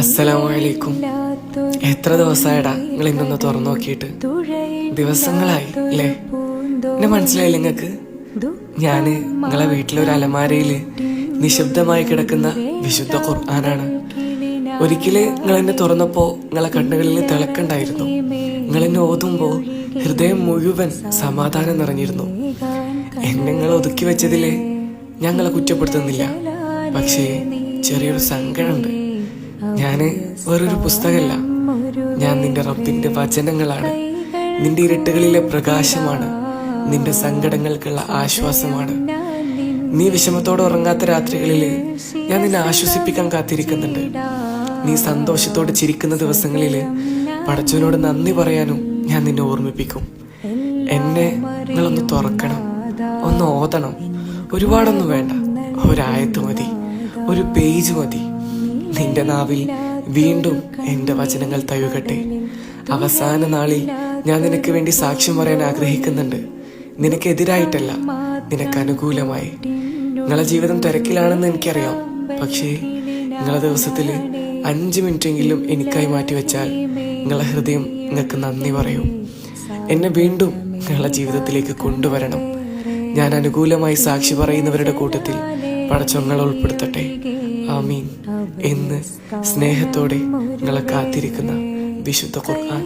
അസ്സലാമലൈക്കും. എത്ര ദിവസമായിടാ നിങ്ങൾ ഇന്നൊന്ന് തുറന്നു നോക്കിയിട്ട്? ദിവസങ്ങളായി അല്ലേ? എന്നെ മനസ്സിലായില്ല നിങ്ങൾക്ക്? ഞാന് നിങ്ങളെ വീട്ടിലൊരു അലമാരയില് നിശബ്ദമായി കിടക്കുന്ന വിശുദ്ധ ഖുർആനാണ്. ഒരിക്കല് നിങ്ങൾ എന്നെ തുറന്നപ്പോ നിങ്ങളെ കണ്ണുകളിൽ തിളക്കുണ്ടായിരുന്നു. നിങ്ങൾ എന്നെ ഓതുമ്പോ ഹൃദയം മുഴുവൻ സമാധാനം നിറഞ്ഞിരുന്നു. എന്നെ നിങ്ങൾ ഒതുക്കി വെച്ചതില് ഞങ്ങളെ കുറ്റപ്പെടുത്തുന്നില്ല, പക്ഷേ ചെറിയൊരു സങ്കടമുണ്ട്. ഞാന് വേറൊരു പുസ്തകമല്ല, ഞാൻ നിന്റെ റബ്ബിന്റെ വചനങ്ങളാണ്. നിന്റെ ഇരുട്ടുകളിലെ പ്രകാശമാണ്, നിന്റെ സങ്കടങ്ങൾക്കുള്ള ആശ്വാസമാണ്. നീ വിഷമത്തോടെ ഉറങ്ങാത്ത രാത്രികളില് ഞാൻ നിന്നെ ആശ്വസിപ്പിക്കാൻ കാത്തിരിക്കുന്നുണ്ട്. നീ സന്തോഷത്തോടെ ചിരിക്കുന്ന ദിവസങ്ങളില് പടച്ചവനോട് നന്ദി പറയാനും ഞാൻ നിന്നെ ഓർമ്മിപ്പിക്കും. എന്നെ നിങ്ങളൊന്ന് തുറക്കണം, ഒന്ന് ഓതണം. ഒരുപാടൊന്നും വേണ്ട, ഒരായത്ത് മതി, ഒരു പേജ് മതി. നിന്റെ നാവിൽ വീണ്ടും എന്റെ വചനങ്ങൾ തഴുകട്ടെ. അവസാന നാളിൽ ഞാൻ നിനക്ക് വേണ്ടി സാക്ഷ്യം പറയാൻ ആഗ്രഹിക്കുന്നുണ്ട്. നിനക്കെതിരായിട്ടല്ല, നിനക്ക് അനുകൂലമായി. നിങ്ങളെ ജീവിതം തിരക്കിലാണെന്ന് എനിക്കറിയാം, പക്ഷേ നിങ്ങളെ ദിവസത്തില് 5 മിനിറ്റെങ്കിലും എനിക്കായി മാറ്റിവെച്ചാൽ നിങ്ങളെ ഹൃദയം നിങ്ങൾക്ക് നന്ദി പറയും. എന്നെ വീണ്ടും നിങ്ങളെ ജീവിതത്തിലേക്ക് കൊണ്ടുവരണം. ഞാൻ അനുകൂലമായി സാക്ഷി പറയുന്നവരുടെ കൂട്ടത്തിൽ പടച്ചവങ്ങളെ ഉൾപ്പെടുത്തട്ടെ. ആമീൻ എന്ന് സ്നേഹത്തോടെ നിങ്ങളെ കാത്തിരിക്കുന്ന വിശുദ്ധ ഖുർആൻ.